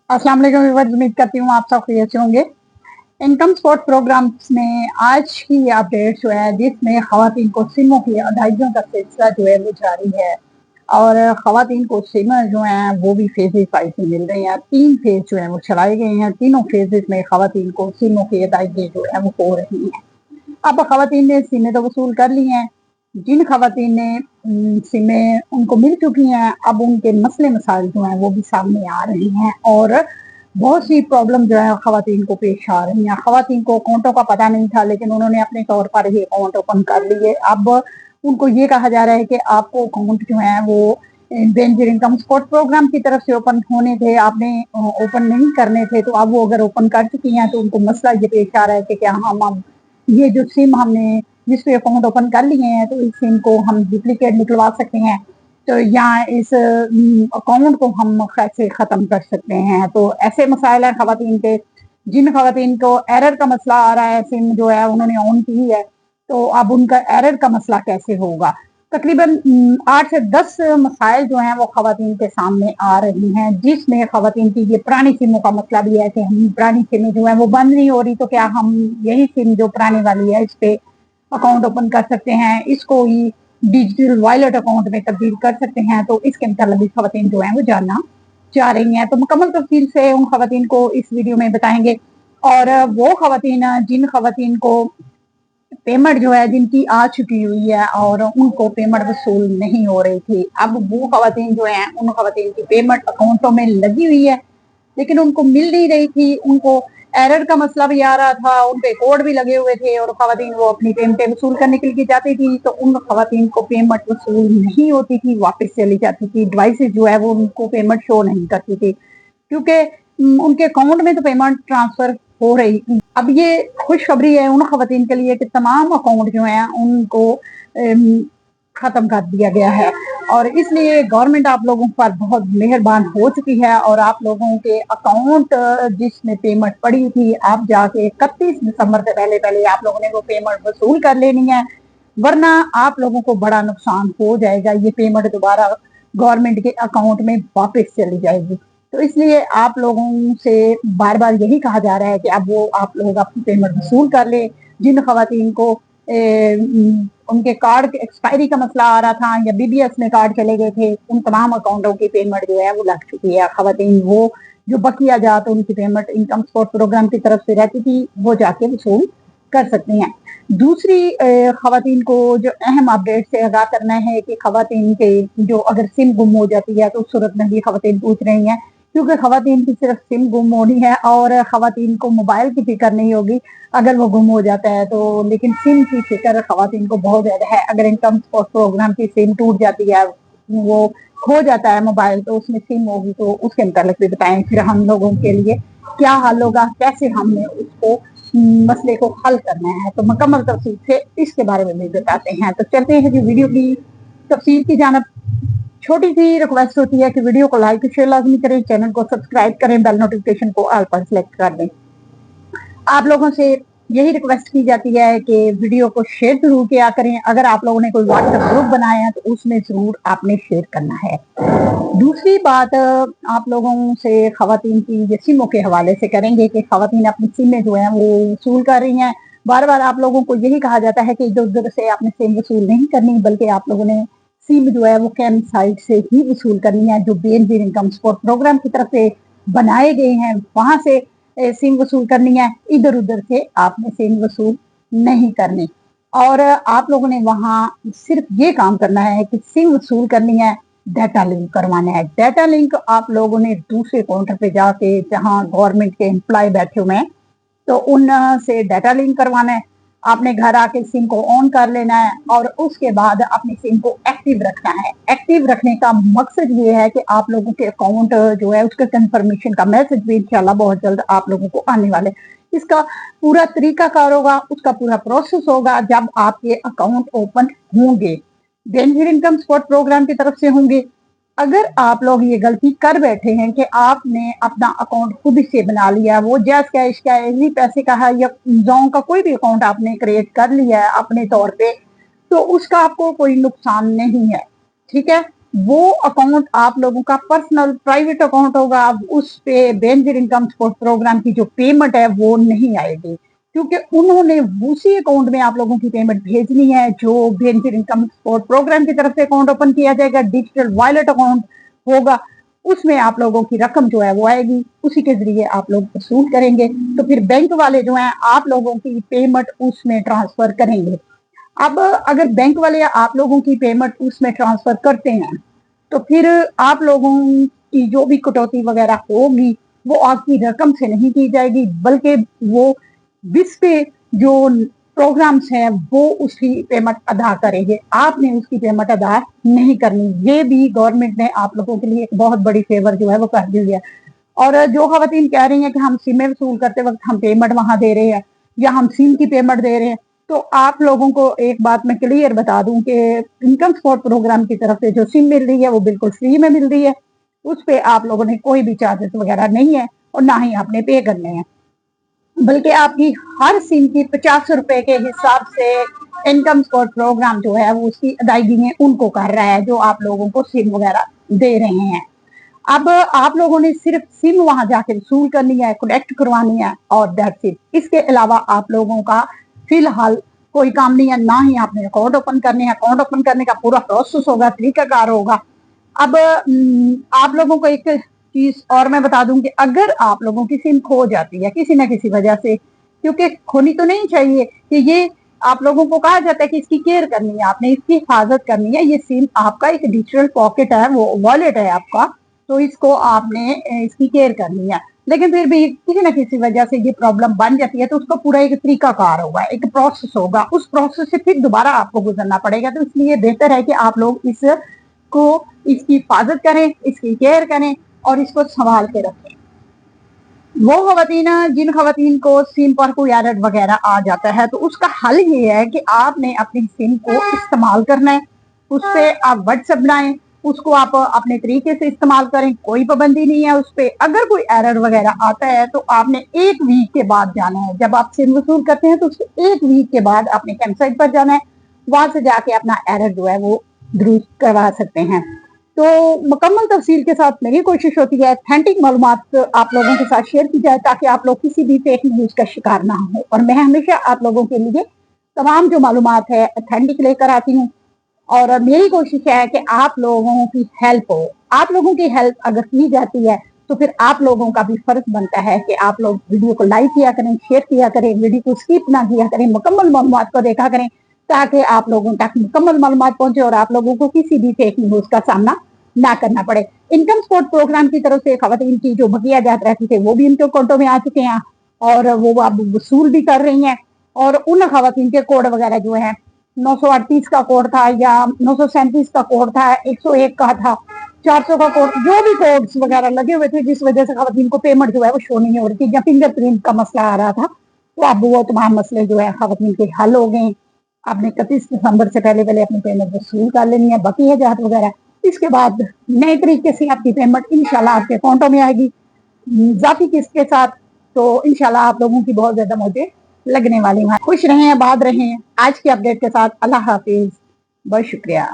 अस्सलाम वालेकुम व्यूअर्स, उम्मीद करती हूँ आप सब खैरियत से होंगे। इनकम सपोर्ट प्रोग्राम्स में आज की अपडेट जो है जिसमें खवातीन को सिमों की अदायगियों का सिलसिला जो है वो जारी है और खवातीन को सिम जो हैं वो भी फेजेस वाइज में मिल रही हैं। 3 फेज जो है वो चलाए गए हैं। तीनों फेजेस में खवातीन को सिमों की अदायगी जो है वो हो रही है। अब खवातीन ने सिमें तो वसूल कर ली हैं। जिन खवातीन ने सिमें उनको मिल चुकी हैं, अब उनके मसले मसाइल जो हैं वो भी सामने आ रहे हैं और बहुत सी प्रॉब्लम जो है खवातीन को पेश आ रही हैं। खवातीन को अकाउंटों का पता नहीं था, लेकिन उन्होंने अपने तौर पर ही अकाउंट ओपन कर लिए। अब उनको ये कहा जा रहा है कि आपको अकाउंट जो है वो बेनजीर इनकम सपोर्ट प्रोग्राम की तरफ से ओपन होने थे, आपने ओपन नहीं करने थे। तो अब वो अगर ओपन कर चुकी हैं तो उनको मसला ये पेश आ रहा है कि क्या हम अब ये जो सिम हमने जिस पे अकाउंट ओपन कर लिए हैं तो इस सिम को हम डुप्लीकेट निकलवा सकते हैं, तो यहाँ इस अकाउंट को हम कैसे ख़त्म कर सकते हैं। तो ऐसे मसाइल हैं खवातीन के। जिन खवातीन को एरर का मसला आ रहा है, सिम जो है उन्होंने ऑन की है, तो अब उनका एरर का मसला कैसे होगा। तकरीबन 8 से 10 मसाइल जो हैं वो खवातीन के सामने आ रही हैं, जिसमें खवातीन की ये पुरानी सिमों का मसला भी है कि हम पुरानी सिमें जो है वो बंद नहीं हो रही, तो क्या हम यही सिम जो पुरानी वाली है इस पे अकाउंट ओपन कर सकते हैं, इसको ही डिजिटल वॉलेट अकाउंट में तब्दील कर सकते हैं। तो इसके मतलब भी खवातीन जो है वो जानना चाह रही हैं। तो मुकम्मल तफसील से उन खवातीन को इस वीडियो में बताएंगे और वो खवातीन जिन खवातीन को पेमेंट जो है जिनकी आ चुकी हुई है और उनको पेमेंट वसूल नहीं हो रही थी, अब वो खवातीन जो है उन खवातीन की पेमेंट अकाउंटों में लगी हुई है लेकिन उनको मिल नहीं रही थी। उनको एरर का मसला भी आ रहा था, उन पे कोड भी लगे हुए थे और खवातीन वो अपनी पेमेंटें वसूल करने के लिए जाती थी तो उन खवातीन को पेमेंट वसूल नहीं होती थी, वापस चली जाती थी। डिवाइसेस जो है वो उनको पेमेंट शो नहीं करती थी क्योंकि उनके अकाउंट में तो पेमेंट ट्रांसफर हो रही थी। अब ये खुशखबरी है उन खवातीन के लिए कि तमाम अकाउंट जो हैं उनको खत्म कर दिया गया है और इसलिए गवर्नमेंट आप लोगों पर बहुत मेहरबान हो चुकी है और आप लोगों के अकाउंट जिसमें पेमेंट पड़ी थी आप जाके 31 दिसंबर से पहले पहले आप लोगों ने वो पेमेंट वसूल कर लेनी है, वरना आप लोगों को बड़ा नुकसान हो जाएगा। ये पेमेंट दोबारा गवर्नमेंट के अकाउंट में वापस चली जाएगी। तो इसलिए आप लोगों से बार बार यही कहा जा रहा है कि अब वो आप लोग अपनी पेमेंट वसूल कर ले। जिन खवातीन को उनके कार्ड के एक्सपायरी का मसला आ रहा था या बीबीएस में कार्ड चले गए थे, उन तमाम अकाउंटों की पेमेंट जो है वो लग चुकी है। खवातीन वो जो बकिया जात उनकी पेमेंट इनकम सपोर्ट प्रोग्राम की तरफ से रहती थी वो जाके वसूल कर सकती हैं। दूसरी खवातीन को जो अहम अपडेट से आगाह करना है कि खवातीन के जो अगर सिम गुम हो जाती है तो उस सूरत में भी खवातीन पूछ रही हैं, क्योंकि खवातीन की सिर्फ सिम गुम होनी है और खवातीन को मोबाइल की फिक्र नहीं होगी अगर वो गुम हो जाता है तो, लेकिन सिम की फिक्र खवातीन को बहुत ज्यादा है। अगर इनकम सपोर्ट प्रोग्राम की सिम टूट जाती है, वो खो जाता है मोबाइल, तो उसमें सिम होगी तो उसके मुताबिक भी बताएं फिर हम लोगों के लिए क्या हल होगा, कैसे हमने उसको मसले को हल करना है। तो मुकम्मल तफसील से इसके बारे में भी बताते हैं। तो चलते हैं कि वीडियो की तफसील की जानब। छोटी सी रिक्वेस्ट होती है कि वीडियो को लाइक शेयर लाजमी करें, चैनल को सब्सक्राइब करें, बेल नोटिफिकेशन को ऑल पर सिलेक्ट कर दें। आप लोगों से यही रिक्वेस्ट की जाती है कि वीडियो को शेयर जरूर किया करें। अगर आप लोगों ने कोई व्हाट्सएप ग्रुप बनाया है तो उसमें जरूर आपने शेयर करना है। दूसरी बात आप लोगों से खवातीन की ये सिमों के हवाले से करेंगे कि खवातीन अपनी सिमें जो है वो वसूल कर रही हैं। बार बार आप लोगों को यही कहा जाता है कि इधर उधर से आपने सिम वसूल नहीं करनी, बल्कि आप लोगों ने सिम जो है वो कैम साइट से ही वसूल करनी है, जो बेनजीर इनकम सपोर्ट प्रोग्राम की तरफ से बनाए गए हैं वहां से सिम वसूल करनी है। इधर उधर से आपने सिम वसूल नहीं करनी और आप लोगों ने वहां सिर्फ ये काम करना है कि सिम वसूल करनी है, डाटा लिंक करवाना है। डाटा लिंक आप लोगों ने दूसरे काउंटर पे जाके जहां गवर्नमेंट के एम्प्लॉय बैठे हुए हैं तो उन से डाटा लिंक करवाना है। आपने घर आके सिम को ऑन कर लेना है और उसके बाद अपनी सिम को एक्टिव रखना है। एक्टिव रखने का मकसद ये है कि आप लोगों के अकाउंट जो है उसके कंफर्मेशन का मैसेज भी इंशाल्लाह बहुत जल्द आप लोगों को आने वाले। इसका पूरा तरीकाकार होगा, उसका पूरा प्रोसेस होगा जब आपके अकाउंट ओपन होंगे, बेनजीर इनकम सपोर्ट प्रोग्राम की तरफ से होंगे। अगर आप लोग ये गलती कर बैठे हैं कि आपने अपना अकाउंट खुद से बना लिया, वो जैस कैश का इजी पैसे का है या जों का कोई भी अकाउंट आपने क्रिएट कर लिया है अपने तौर पे, तो उसका आपको कोई नुकसान नहीं है, ठीक है। वो अकाउंट आप लोगों का पर्सनल प्राइवेट अकाउंट होगा। अब उस पे बेनिफिट इनकम सपोर्ट प्रोग्राम की जो पेमेंट है वो नहीं आएगी, क्योंकि उन्होंने उसी अकाउंट में आप लोगों की पेमेंट भेजनी है जो बेनिफिट इनकम सपोर्ट प्रोग्राम की तरफ से अकाउंट ओपन किया जाएगा, डिजिटल वॉलेट अकाउंट होगा, उसमें आप लोगों की रकम जो है वो आएगी, उसी के जरिए आप लोग वसूल करेंगे। तो फिर बैंक वाले जो हैं आप लोगों की पेमेंट उसमें ट्रांसफर करेंगे। अब अगर बैंक वाले आप लोगों की पेमेंट उसमें ट्रांसफर करते हैं तो फिर आप लोगों की जो भी कटौती वगैरह होगी वो आपकी रकम से नहीं की जाएगी, बल्कि वो बिस पे जो प्रोग्राम्स हैं वो उसकी पेमेंट अदा करेंगे, आपने उसकी पेमेंट अदा नहीं करनी। ये भी गवर्नमेंट ने आप लोगों के लिए एक बहुत बड़ी फेवर जो है वो कर दी है। और जो खवातीन कह रही हैं कि हम सिम में वसूल करते वक्त हम पेमेंट वहां दे रहे हैं या हम सिम की पेमेंट दे रहे हैं, तो आप लोगों को एक बात मैं क्लियर बता दूं कि इनकम सपोर्ट प्रोग्राम की तरफ से जो सिम मिल रही है वो बिल्कुल फ्री में मिल रही है, उस पे आप लोगों ने कोई भी चार्जेस वगैरह नहीं है और ना ही आपने पे करने हैं, बल्कि आपकी हर सिम की 50 रुपए के हिसाब से इनकम सपोर्ट प्रोग्राम जो है वो उसकी अदायगी में उनको कर रहा है जो आप लोगों को सिम वगैरह दे रहे हैं। अब आप लोगों ने सिर्फ सिम वहां जाके वसूल करनी है, कनेक्ट करवानी है और दैट्स इट। इसके अलावा आप लोगों का फिलहाल कोई काम नहीं है, ना ही आपने अकाउंट ओपन करने हैं। अकाउंट ओपन करने का पूरा प्रोसेस होगा, तरीकाकार होगा। अब आप लोगों को एक चीज और मैं बता दूं कि अगर आप लोगों की सिम खो जाती है किसी ना किसी वजह से, क्योंकि खोनी तो नहीं चाहिए, कि ये आप लोगों को कहा जाता है कि इसकी केयर करनी है, आपने इसकी हिफाजत करनी है। ये सिम आपका एक डिजिटल पॉकेट है, वो वॉलेट है आपका, तो इसको आपने इसकी केयर करनी है। लेकिन फिर भी किसी न किसी वजह से ये प्रॉब्लम बन जाती है तो उसका पूरा एक तरीका कार होगा, एक प्रोसेस होगा, उस प्रोसेस से फिर दोबारा आपको गुजरना पड़ेगा। तो इसलिए बेहतर है कि आप लोग इसको इसकी हिफाजत करें, इसकी केयर करें और इसको संभाल के रखें। वो खवातीन जिन खवातीन को सिम पर कोई एरर वगैरह आ जाता है तो उसका हल ये है कि आपने अपनी सिम को इस्तेमाल करना है, उससे आप व्हाट्सएप बनाएं, उसको आप अपने तरीके से इस्तेमाल करें, कोई पाबंदी नहीं है उस पर। अगर कोई एरर वगैरह आता है तो आपने 1 वीक के बाद जाना है, जब आप सिम वसूल करते हैं तो उसके 1 वीक के बाद अपने वेबसाइट पर जाना है, वहां से जाके अपना एरर जो है वो दुरुस्त करवा सकते हैं। तो मुकम्मल तफसील के साथ मेरी कोशिश होती है अथेंटिक मालूमात आप लोगों के साथ शेयर की जाए ताकि आप लोग किसी भी फेक न्यूज का शिकार ना हो। और मैं हमेशा आप लोगों के लिए तमाम जो मालूमात है अथेंटिक लेकर आती हूँ और मेरी कोशिश है कि आप लोगों की हेल्प हो। आप लोगों की हेल्प अगर की जाती है तो फिर आप लोगों का भी फर्ज बनता है कि आप लोग वीडियो को लाइक किया करें, शेयर किया करें, वीडियो को स्किप ना किया करें, मुकम्मल मालूमात को देखा करें ताकि आप लोगों तक मुकम्मल मालूमात पहुंचे और आप लोगों को किसी भी फेक न्यूज का सामना ना करना पड़े। इनकम सपोर्ट प्रोग्राम की तरफ से खवातीन की जो बकिया जात रहती थे वो भी इनके अकाउंटों में आ चुके हैं और वो अब वसूल भी कर रही हैं। और उन खवातीन के कोड वगैरह जो है 938 का कोड था या 937 का कोड था, 101 का था, 400 का कोड, जो भी कोड्स वगैरह लगे हुए थे जिस वजह से खवातीन को पेमेंट जो है वो शो नहीं हो रही थी या फिंगरप्रिंट का मसला आ रहा था, तो अब वो तमाम मसले जो है खवातीन के हल हो गए। आपने 31 दिसंबर से पहले पहले अपनी पेमेंट वसूल कर लेनी है, बकी है जात वगैरह। इसके बाद नए तरीके से आपकी पेमेंट इंशाल्लाह आपके अकाउंटों में आएगी जाती किस्त के साथ। तो इंशाल्लाह आप लोगों की बहुत ज्यादा मौजें लगने वाली हैं। खुश रहें, आबाद रहें। आज की अपडेट के साथ अल्लाह हाफिज, बहुत शुक्रिया।